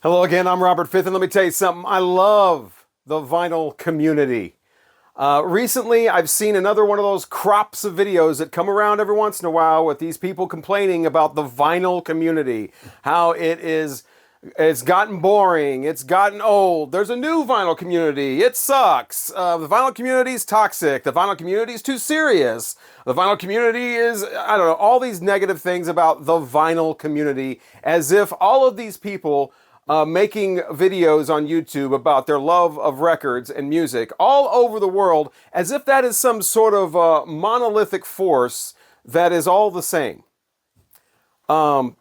Hello again, I'm Robert Fifth, and let me tell you something. I love the vinyl community. Recently, I've seen another one of those crops of videos that come around every once in a while with these people complaining about the vinyl community. How it's gotten boring, it's gotten old. There's a new vinyl community, it sucks. The vinyl community is toxic, the vinyl community is too serious. The vinyl community is, I don't know, all these negative things about the vinyl community, as if all of these people making videos on YouTube about their love of records and music all over the world, as if that is some sort of monolithic force that is all the same.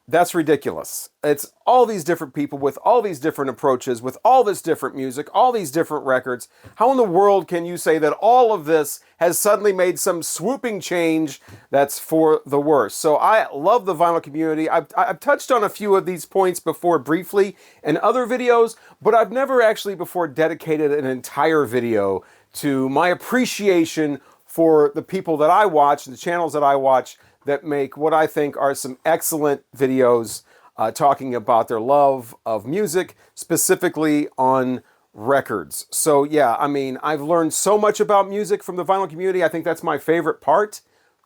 That's ridiculous. It's all these different people with all these different approaches, with all this different music, all these different records. How in the world can you say that all of this has suddenly made some swooping change that's for the worse? So I love the vinyl community. I've touched on a few of these points before briefly in other videos, but I've never actually before dedicated an entire video to my appreciation for the people that I watch and the channels that I watch that make what I think are some excellent videos talking about their love of music, specifically on records. So yeah, I mean, I've learned so much about music from the vinyl community. I think that's my favorite part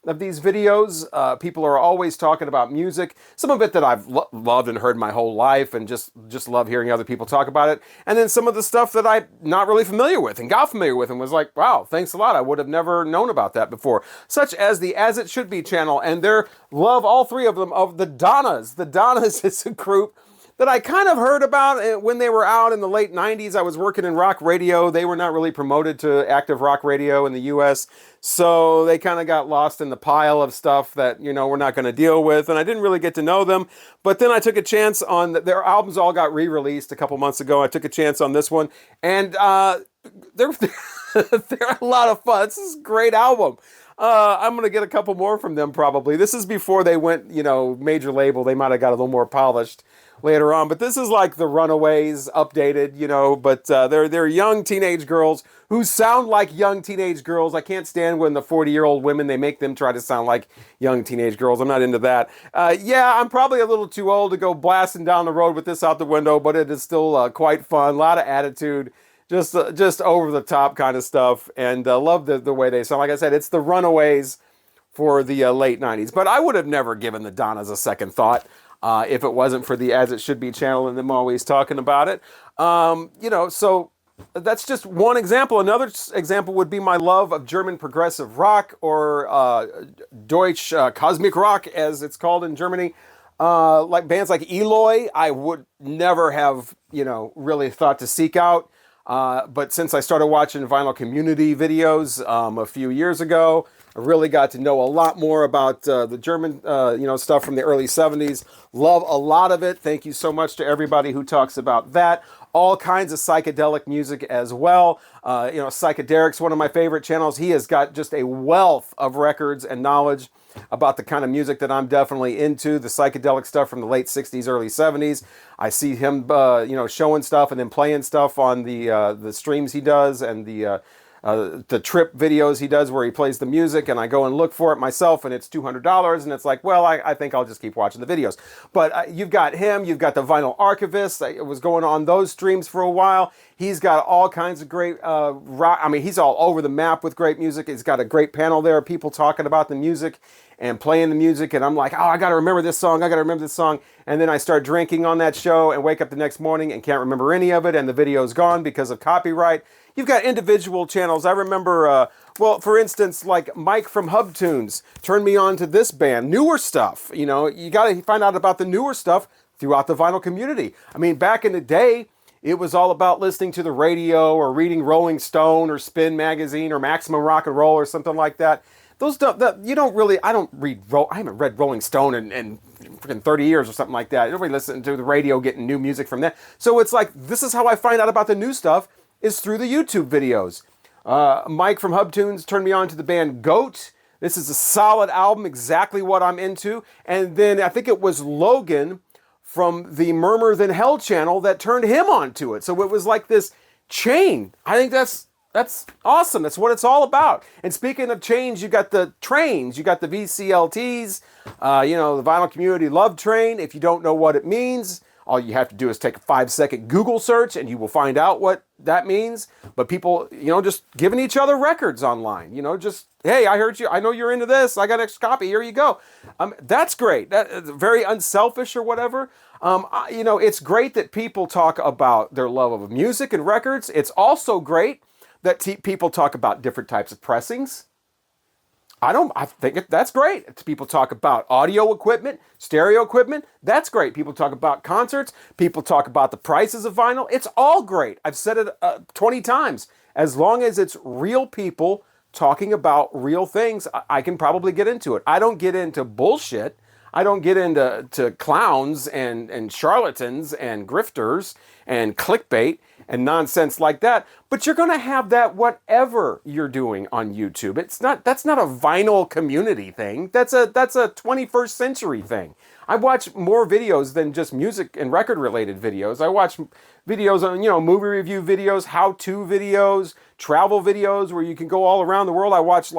of these videos. People are always talking about music, some of it that I've loved and heard my whole life and just love hearing other people talk about it. And then some of the stuff that I'm not really familiar with and got familiar with and was like, wow, thanks a lot. I would have never known about that before. Such as the As It Should Be channel and their love, all three of them, of the Donas. The Donas is a group that I kind of heard about when they were out in the late 90s. I was working in rock radio. They were not really promoted to active rock radio in the US, so they kind of got lost in the pile of stuff that, you know, we're not going to deal with, and I didn't really get to know them. But then I took a chance on, their albums all got re-released a couple months ago. I took a chance on this one, and they're, they're a lot of fun. This is a great album. I'm going to get a couple more from them probably. This is before they went, you know, major label. They might have got a little more polished later on, but this is like the Runaways updated, you know, but they're young teenage girls who sound like young teenage girls. I can't stand when the 40-year-old women, they make them try to sound like young teenage girls. I'm not into that. Yeah, I'm probably a little too old to go blasting down the road with this out the window, but it is still quite fun. A lot of attitude, just over the top kind of stuff, and love the way they sound. Like I said, it's the Runaways for the late 90s, but I would have never given the Donas a second thought if it wasn't for the As It Should Be channel and them always talking about it. You know, so that's just one example. Another example would be my love of German progressive rock, or Deutsch Cosmic Rock, as it's called in Germany. Like bands like Eloy, I would never have, you know, really thought to seek out. But since I started watching vinyl community videos a few years ago, I really got to know a lot more about the German, you know, stuff from the early 70s. Love a lot of it. Thank you so much to everybody who talks about that. All kinds of psychedelic music as well. You know, Psychedelic's one of my favorite channels. He has got just a wealth of records and knowledge about the kind of music that I'm definitely into, the psychedelic stuff from the late 60s, early 70s. I see him, you know, showing stuff and then playing stuff on the streams he does, and the trip videos he does where he plays the music, and I go and look for it myself, and it's $200, and it's like, well, I think I'll just keep watching the videos. But you've got him, you've got the Vinyl Archivist. I was going on those streams for a while. He's got all kinds of great rock. I mean, he's all over the map with great music. He's got a great panel there of people talking about the music and playing the music, and I'm like, oh, I gotta remember this song, and then I start drinking on that show and wake up the next morning and can't remember any of it, and the video's gone because of copyright. You've got individual channels. I remember, well, for instance, like Mike from HubTunes turned me on to this band, newer stuff. You know, you gotta find out about the newer stuff throughout the vinyl community. I mean, back in the day, it was all about listening to the radio or reading Rolling Stone or Spin Magazine or Maximum Rock and Roll or something like that. Those you don't really, I haven't read Rolling Stone in freaking 30 years or something like that. Nobody listening to the radio getting new music from that. So it's like, this is how I find out about the new stuff, is through the YouTube videos. Mike from HubTunes turned me on to the band Goat. This is a solid album, exactly what I'm into. And then I think it was Logan from the Murmur Than Hell channel that turned him onto it. So it was like this chain. I think that's awesome. That's what it's all about. And speaking of change, you got the trains. You got the VCLTs, you know, the Vinyl Community Love Train. If you don't know what it means, All you have to do is take a 5-second Google search and you will find out what that means. But people, just giving each other records online, just, hey, I heard you. I know you're into this. I got a copy. Here you go. That's great. That's very unselfish or whatever. It's great that people talk about their love of music and records. It's also great that people talk about different types of pressings. I think that's great. People talk about audio equipment, stereo equipment. That's great. People talk about concerts. People talk about the prices of vinyl. It's all great. I've said it 20 times. As long as it's real people talking about real things, I can probably get into it. I don't get into bullshit. I don't get into clowns and charlatans and grifters and clickbait and nonsense like that. But you're going to have that whatever you're doing on YouTube. That's not a vinyl community thing. That's a 21st century thing. I watch more videos than just music and record related videos. I watch videos on, movie review videos, how-to videos, travel videos where you can go all around the world. I watch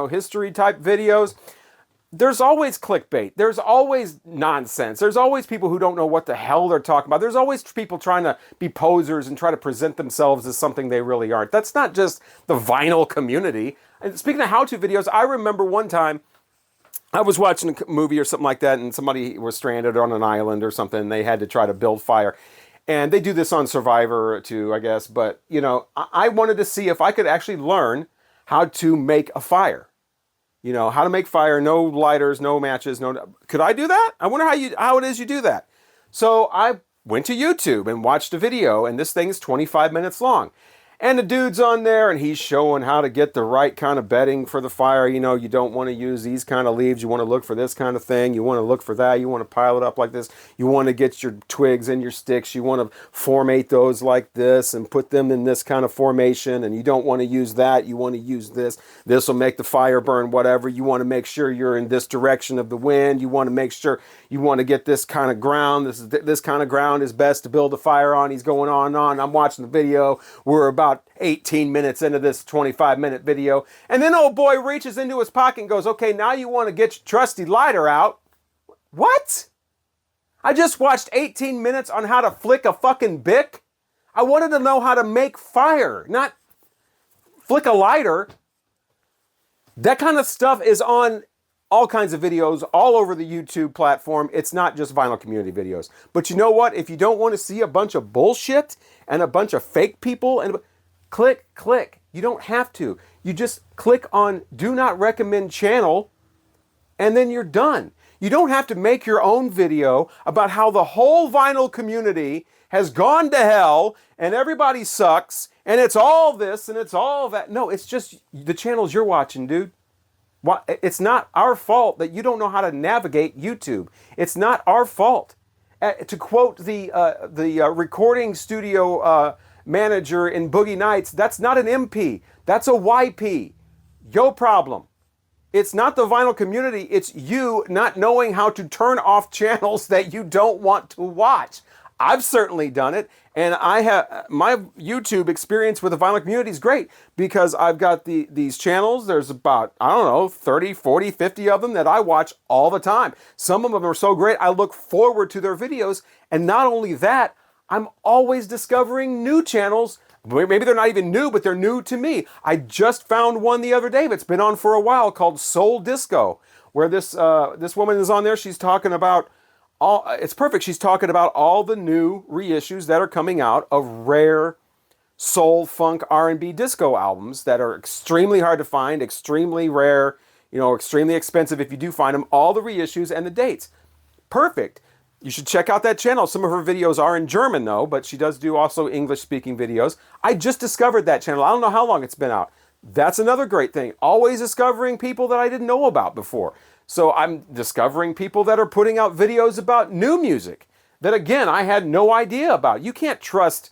history type videos. There's always clickbait. There's always nonsense. There's always people who don't know what the hell they're talking about. There's always people trying to be posers and try to present themselves as something they really aren't. That's not just the vinyl community. And speaking of how-to videos, I remember one time I was watching a movie or something like that, and somebody was stranded on an island or something, and they had to try to build fire. And they do this on Survivor too, I guess. But, I wanted to see if I could actually learn how to make a fire. How to make fire, no lighters, no matches, could I do that? I wonder how it is you do that. So I went to YouTube and watched a video, and this thing's 25 minutes long. And the dude's on there, and he's showing how to get the right kind of bedding for the fire. You don't want to use these kind of leaves. You want to look for this kind of thing. You want to look for that. You want to pile it up like this. You want to get your twigs and your sticks. You want to formate those like this and put them in this kind of formation. And you don't want to use that. You want to use this. This will make the fire burn, whatever. You want to make sure you're in this direction of the wind. You want to make sure you want to get this kind of ground. This kind of ground is best to build a fire on. He's going on and on. I'm watching the video. We're about 18 minutes into this 25-minute video. And then old boy reaches into his pocket and goes, okay, now you want to get your trusty lighter out. What? I just watched 18 minutes on how to flick a fucking Bic. I wanted to know how to make fire, not flick a lighter. That kind of stuff is on all kinds of videos all over the YouTube platform. It's not just vinyl community videos. But you know what? If you don't want to see a bunch of bullshit and a bunch of fake people, and click. You don't have to. You just click on do not recommend channel, and then you're done. You don't have to make your own video about how the whole vinyl community has gone to hell and everybody sucks and it's all this and it's all that. No, it's just the channels you're watching, dude. It's not our fault that you don't know how to navigate YouTube. It's not our fault. To quote the recording studio manager in Boogie Nights, that's not an MP. That's a YP. Yo problem. It's not the vinyl community. It's you not knowing how to turn off channels that you don't want to watch. I've certainly done it, and I have my YouTube experience with the vinyl community is great because I've got these channels. There's about, 30, 40, 50 of them that I watch all the time. Some of them are so great, I look forward to their videos, and not only that, I'm always discovering new channels. Maybe they're not even new, but they're new to me. I just found one the other day that's been on for a while called Soul Disco, where this woman is on there. She's talking about it's perfect. She's talking about all the new reissues that are coming out of rare soul, funk, R&B disco albums that are extremely hard to find, extremely rare, extremely expensive if you do find them, all the reissues and the dates. Perfect. You should check out that channel. Some of her videos are in German though, but she does do also English-speaking videos. I just discovered that channel. I don't know how long it's been out. That's another great thing. Always discovering people that I didn't know about before. So I'm discovering people that are putting out videos about new music that, again, I had no idea about. You can't trust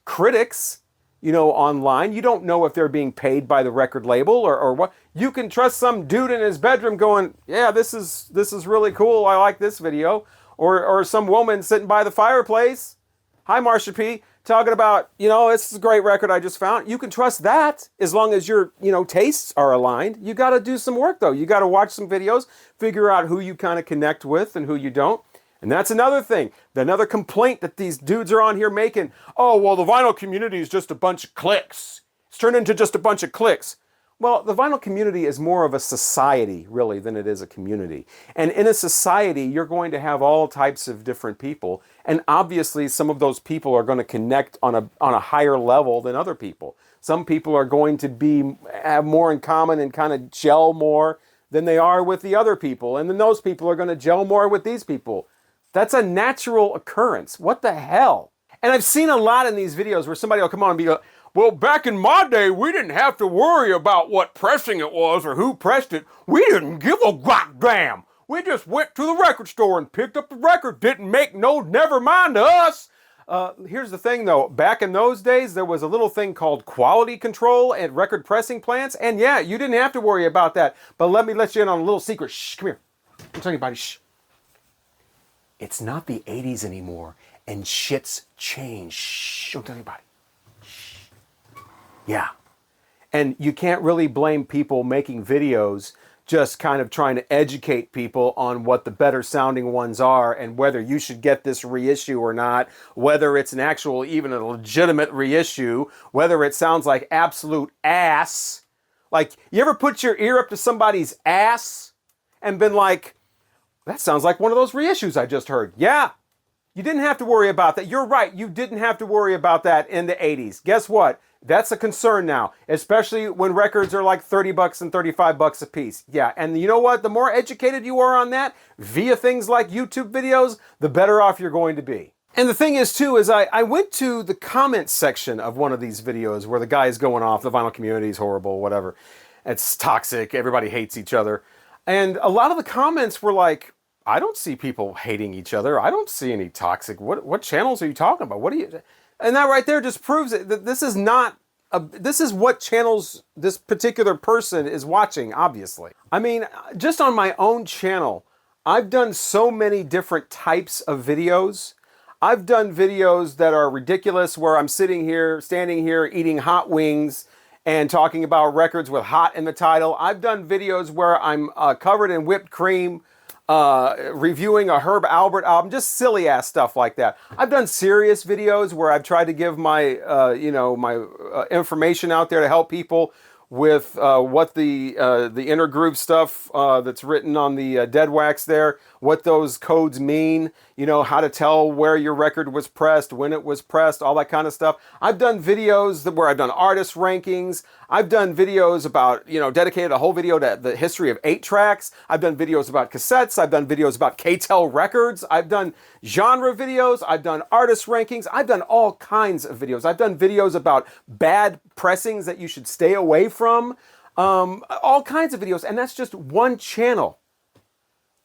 critics, online. You don't know if they're being paid by the record label or what. You can trust some dude in his bedroom going, yeah, this is really cool. I like this video. Or some woman sitting by the fireplace. Hi, Marsha P. Talking about, this is a great record I just found. You can trust that as long as your, tastes are aligned. You got to do some work, though. You got to watch some videos, figure out who you kind of connect with and who you don't. And that's another thing, another complaint that these dudes are on here making. Oh, well, the vinyl community is just a bunch of cliques. It's turned into just a bunch of cliques. Well, the vinyl community is more of a society, really, than it is a community. And in a society, you're going to have all types of different people. And obviously, some of those people are going to connect on a higher level than other people. Some people are going to have more in common and kind of gel more than they are with the other people. And then those people are going to gel more with these people. That's a natural occurrence. What the hell? And I've seen a lot in these videos where somebody will come on and be like, well, back in my day, we didn't have to worry about what pressing it was or who pressed it. We didn't give a goddamn. We just went to the record store and picked up the record. Didn't make no never mind to us. Here's the thing, though. Back in those days, there was a little thing called quality control at record pressing plants. And yeah, you didn't have to worry about that. But let me let you in on a little secret. Shh, come here. Don't tell anybody. Shh. It's not the 80s anymore. And shit's changed. Shh, don't tell anybody. Yeah. And you can't really blame people making videos just kind of trying to educate people on what the better sounding ones are and whether you should get this reissue or not, whether it's an actual, even a legitimate reissue, whether it sounds like absolute ass. Like, you ever put your ear up to somebody's ass and been like, that sounds like one of those reissues I just heard. Yeah. You didn't have to worry about that. You're right. You didn't have to worry about that in the 80s. Guess what? That's a concern now, especially when records are like $30 and $35 a piece. Yeah, and you know what? The more educated you are on that, via things like YouTube videos, the better off you're going to be. And the thing is, too, is I went to the comments section of one of these videos where the guy is going off, the vinyl community is horrible, whatever. It's toxic, everybody hates each other. And a lot of the comments were like, I don't see people hating each other. I don't see any toxic. What channels are you talking about? What are you... And that right there just proves it, that this is not, this is what channels this particular person is watching, obviously. I mean, just on my own channel, I've done so many different types of videos. I've done videos that are ridiculous where I'm standing here, eating hot wings and talking about records with hot in the title. I've done videos where I'm covered in whipped cream, reviewing a Herb Alpert album, just silly ass stuff like that. I've done serious videos where I've tried to give my, information out there to help people with what the intergroove stuff that's written on the dead wax there, what those codes mean, how to tell where your record was pressed, when it was pressed, all that kind of stuff. I've done videos where I've done artist rankings. I've done videos about, dedicated a whole video to the history of 8-tracks. I've done videos about cassettes. I've done videos about K-Tel records. I've done genre videos. I've done artist rankings. I've done all kinds of videos. I've done videos about bad pressings that you should stay away from. All kinds of videos. And that's just one channel.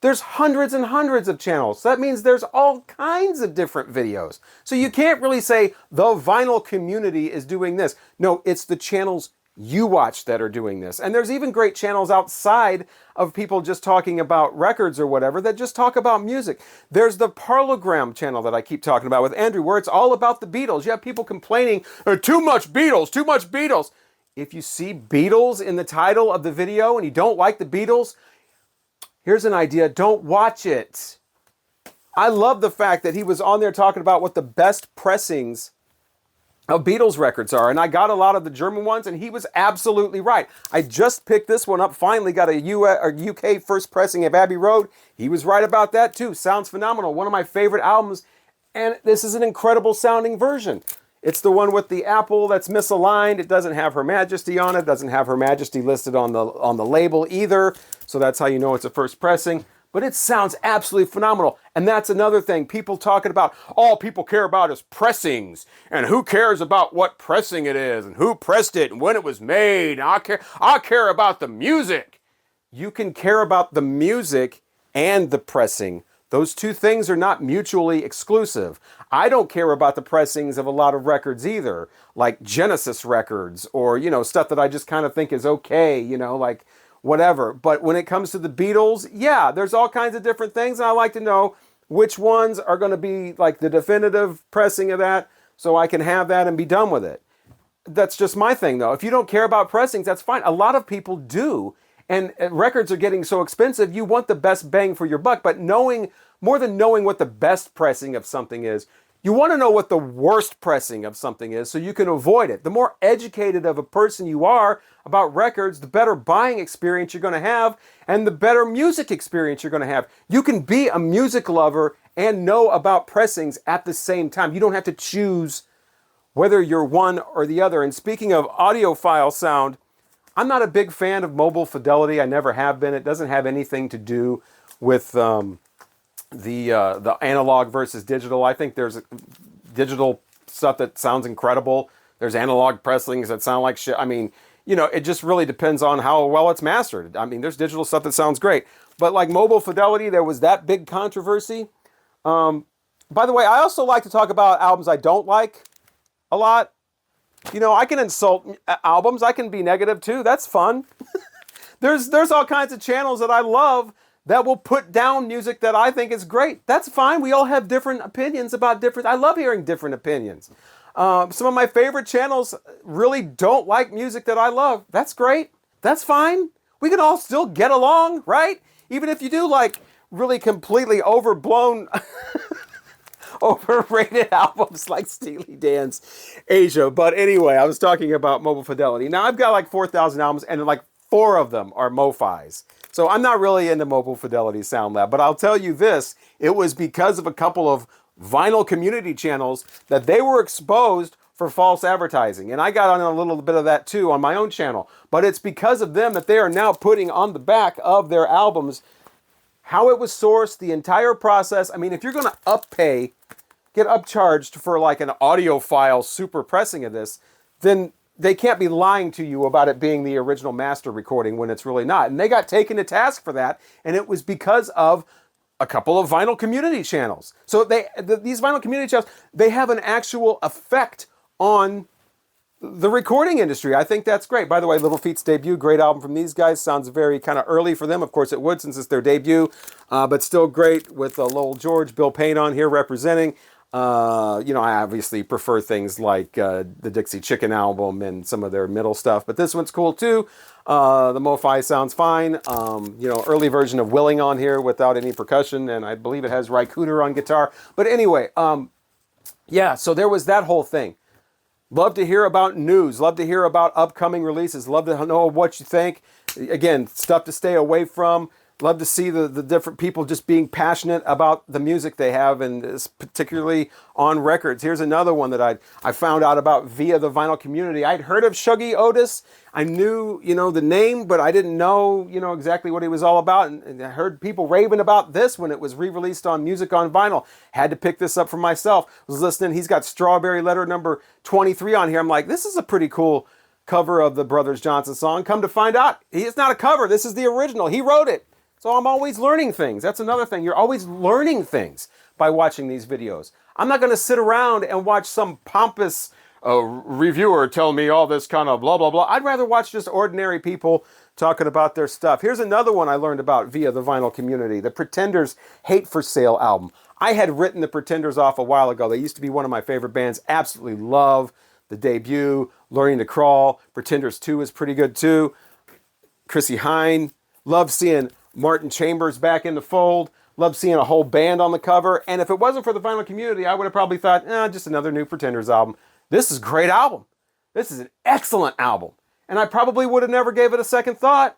There's hundreds and hundreds of channels. So that means there's all kinds of different videos. So you can't really say the vinyl community is doing this. No, it's the channels you watch that are doing this. And there's even great channels outside of people just talking about records or whatever that just talk about music. There's the Parlogram channel that I keep talking about with Andrew, where it's all about the Beatles. You have people complaining, too much Beatles, too much Beatles. If you see Beatles in the title of the video and you don't like the Beatles, here's an idea, don't watch it. I love the fact that he was on there talking about what the best pressings of Beatles records are, and I got a lot of the German ones, and he was absolutely right. I just picked this one up, finally got a UK first pressing of Abbey Road. He was right about that too. Sounds phenomenal. One of my favorite albums, and this is an incredible sounding version. It's the one with the apple that's misaligned. It doesn't have Her Majesty on it. Doesn't have Her Majesty listed on the label either. So that's how you know it's a first pressing. But it sounds absolutely phenomenal. And that's another thing. People talking about, all people care about is pressings. And who cares about what pressing it is? And who pressed it and when it was made? I care about the music. You can care about the music and the pressing. Those two things are not mutually exclusive. I don't care about the pressings of a lot of records either, like Genesis records or, stuff that I just kind of think is okay, like whatever. But when it comes to the Beatles, yeah, there's all kinds of different things. And I like to know which ones are going to be like the definitive pressing of that so I can have that and be done with it. That's just my thing, though. If you don't care about pressings, that's fine. A lot of people do. And records are getting so expensive, you want the best bang for your buck. But knowing more than knowing what the best pressing of something is, you want to know what the worst pressing of something is so you can avoid it. The more educated of a person you are about records, the better buying experience you're going to have and the better music experience you're going to have. You can be a music lover and know about pressings at the same time. You don't have to choose whether you're one or the other. And speaking of audiophile sound, I'm not a big fan of mobile fidelity. I never have been. It doesn't have anything to do with the analog versus digital. I think there's digital stuff that sounds incredible. There's analog pressings that sound like shit. I mean, you know, it just really depends on how well it's mastered. I mean, there's digital stuff that sounds great. But like mobile fidelity, there was that big controversy. By the way, I also like to talk about albums I don't like a lot. You know, I can insult albums. I can be negative too. That's fun. There's all kinds of channels that I love that will put down music that I think is great. That's fine. We all have different opinions about different... I love hearing different opinions. Some of my favorite channels really don't like music that I love. That's great. That's fine. We can all still get along, right? Even if you do like really completely overblown... overrated albums like Steely Dan's Asia. But anyway, I was talking about mobile fidelity. Now I've got like 4,000 albums and like 4 of them are MoFis. So I'm not really into mobile fidelity sound lab, but I'll tell you this, it was because of a couple of vinyl community channels that they were exposed for false advertising. And I got on a little bit of that too on my own channel. But it's because of them that they are now putting on the back of their albums how it was sourced, the entire process. I mean, if you're going to get upcharged for like an audiophile super pressing of this, then they can't be lying to you about it being the original master recording when it's really not. And they got taken to task for that, and it was because of a couple of vinyl community channels. So these vinyl community channels, they have an actual effect on the recording industry. I think that's great. By the way, Little Feat's debut, great album from these guys. Sounds very kind of early for them. Of course it would since it's their debut, but still great with Lowell George, Bill Payne on here representing. You know, I obviously prefer things like the Dixie Chicken album and some of their middle stuff, but this one's cool too. The MoFi sounds fine. You know, early version of Willing on here without any percussion, and I believe it has Ry Cooder on guitar. But anyway, yeah, so there was that whole thing. Love to hear about news. Love to hear about upcoming releases. Love to know what you think. Again, stuff to stay away from. Love to see the different people just being passionate about the music they have, and particularly on records. Here's another one that I found out about via the vinyl community. I'd heard of Shugo Otis. I knew, you know, the name, but I didn't know, you know, exactly what he was all about. And I heard people raving about this when it was re-released on Music on Vinyl. Had to pick this up for myself. Was listening. He's got Strawberry Letter number 23 on here. I'm like, this is a pretty cool cover of the Brothers Johnson song. Come to find out, it's not a cover. This is the original. He wrote it. So I'm always learning things. That's another thing. You're always learning things by watching these videos. I'm not going to sit around and watch some pompous reviewer tell me all this kind of blah, blah, blah. I'd rather watch just ordinary people talking about their stuff. Here's another one I learned about via the vinyl community. The Pretenders' Hate for Sale album. I had written the Pretenders off a while ago. They used to be one of my favorite bands. Absolutely love the debut. Learning to Crawl. Pretenders 2 is pretty good too. Chrissy Hine. Love seeing Martin Chambers back in the fold. Love seeing a whole band on the cover. And if it wasn't for the vinyl community, I would have probably thought, just another new Pretenders album. This is a great album. This is an excellent album. And I probably would have never gave it a second thought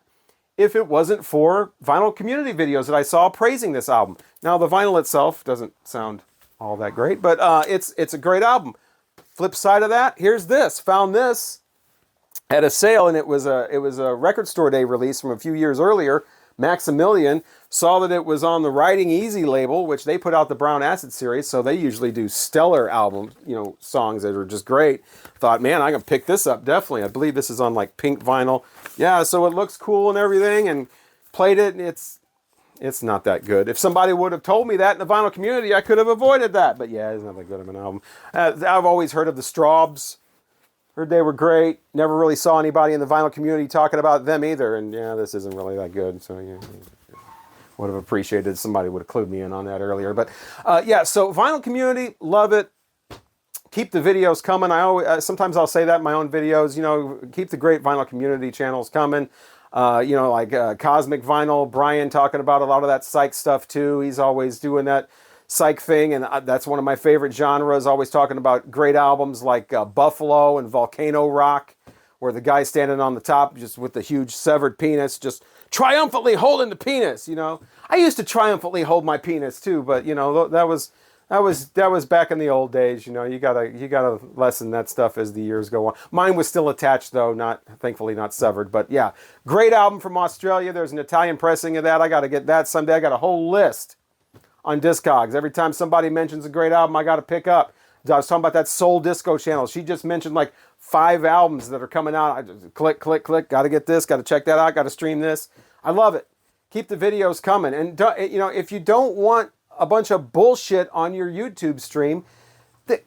if it wasn't for vinyl community videos that I saw praising this album. Now, the vinyl itself doesn't sound all that great, but it's a great album. Flip side of that, here's this. Found this at a sale, and it was a record store day release from a few years earlier. Maximilian saw that it was on the Riding Easy label, which they put out the Brown Acid series, so they usually do stellar albums, you know, songs that are just great. Thought, man, I can pick this up, definitely. I believe this is on like pink vinyl. Yeah, so it looks cool and everything, and played it, and it's not that good. If somebody would have told me that in the vinyl community, I could have avoided that. But yeah, it's not that good of an album. I've always heard of the Stobs. Heard they were great. Never really saw anybody in the vinyl community talking about them either. And yeah, this isn't really that good. So yeah, would have appreciated if somebody would have clued me in on that earlier. But yeah, so vinyl community, love it. Keep the videos coming. Sometimes I'll say that in my own videos. You know, keep the great vinyl community channels coming. Like Cosmic Vinyl, Brian talking about a lot of that psych stuff too. He's always doing that psych thing, and that's one of my favorite genres, always talking about great albums like Buffalo and Volcano Rock, where the guy's standing on the top just with the huge severed penis, just triumphantly holding the penis, I used to triumphantly hold my penis too, but that was back in the old days. You gotta lessen that stuff as the years go on. Mine was still attached though, thankfully not severed. But yeah, great album from Australia. There's an Italian pressing of that. I gotta get that someday. I got a whole list on Discogs. Every time somebody mentions a great album, I gotta pick up. I was talking about that Soul Disco channel. She just mentioned like 5 albums that are coming out. I just click. Gotta get this. Gotta check that out. Gotta stream this. I love it. Keep the videos coming. And if you don't want a bunch of bullshit on your YouTube stream,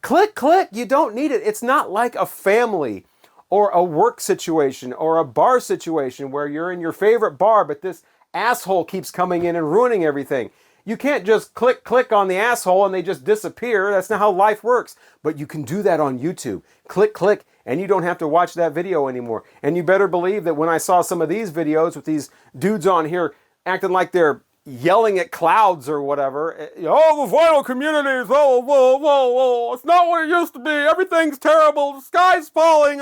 click. You don't need it. It's not like a family or a work situation or a bar situation where you're in your favorite bar, but this asshole keeps coming in and ruining everything. You can't just click on the asshole and they just disappear. That's not how life works. But you can do that on YouTube. Click, and you don't have to watch that video anymore. And you better believe that when I saw some of these videos with these dudes on here acting like they're yelling at clouds or whatever, the vinyl community is, it's not what it used to be. Everything's terrible. The sky's falling.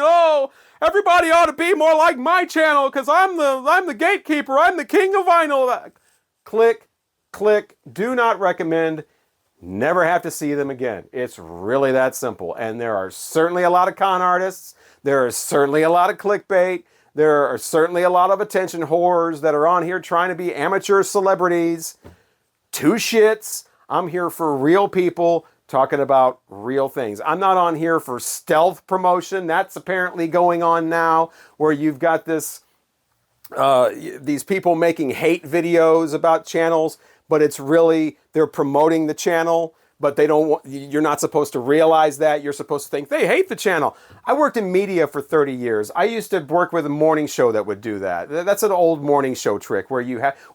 Everybody ought to be more like my channel because I'm the gatekeeper. I'm the king of vinyl. Click. Do not recommend. Never have to see them again. It's really that simple. And there are certainly a lot of con artists. There is certainly a lot of clickbait. There are certainly a lot of attention whores that are on here trying to be amateur celebrities. Two shits. I'm here for real people talking about real things. I'm not on here for stealth promotion. That's apparently going on now, where you've got these people making hate videos about channels, but it's really they're promoting the channel, but you're not supposed to realize that. You're supposed to think they hate the channel. I worked in media for 30 years. I used to work with a morning show that would do that. That's an old morning show trick where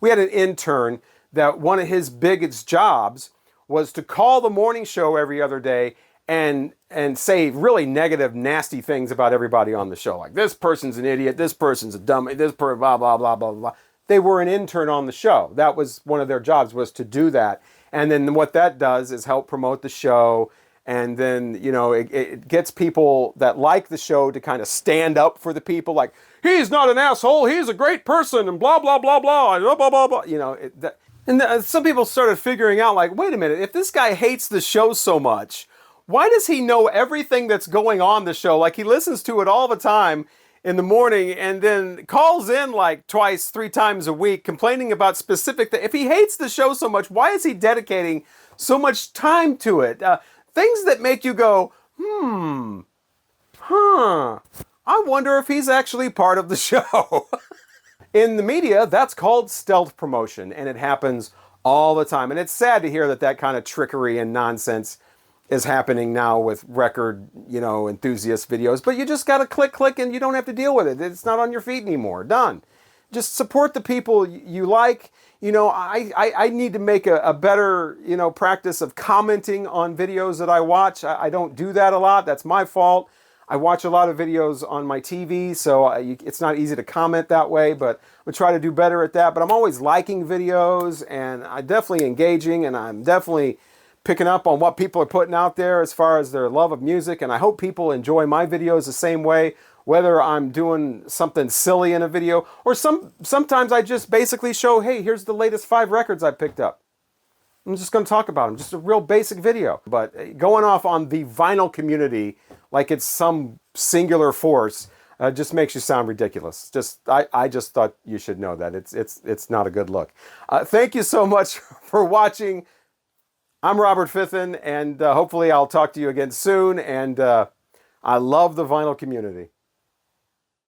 we had an intern that one of his biggest jobs was to call the morning show every other day and say really negative, nasty things about everybody on the show. Like, this person's an idiot, this person's a dummy, this person, blah, blah, blah, blah, blah. They were an intern on the show. That was one of their jobs, was to do that. And then what that does is help promote the show. And then, it gets people that like the show to kind of stand up for the people. Like, he's not an asshole, he's a great person, and blah, blah, blah, blah, and blah, blah, blah. And some people started figuring out, like, wait a minute, if this guy hates the show so much, why does he know everything that's going on the show? Like, he listens to it all the time in the morning and then calls in like 2-3 times a week complaining about specific things. If he hates the show so much, why is he dedicating so much time to it? Things that make you go, I wonder if he's actually part of the show. In the media, that's called stealth promotion, and it happens all the time. And it's sad to hear that kind of trickery and nonsense is happening now with record, enthusiast videos. But you just got to click, and you don't have to deal with it. It's not on your feed anymore. Done. Just support the people you like. I need to make a better, practice of commenting on videos that I watch. I don't do that a lot. That's my fault. I watch a lot of videos on my TV, so it's not easy to comment that way, but I'm going to try to do better at that. But I'm always liking videos, and I'm definitely engaging, and I'm definitely picking up on what people are putting out there as far as their love of music. And I hope people enjoy my videos the same way, whether I'm doing something silly in a video, or sometimes I just basically show, hey, here's the latest 5 records I picked up. I'm just going to talk about them. Just a real basic video. But going off on the vinyl community like it's some singular force just makes you sound ridiculous. I just thought you should know that. It's not a good look. Thank you so much for watching. I'm Robert Fithen, and hopefully I'll talk to you again soon. And I love the vinyl community.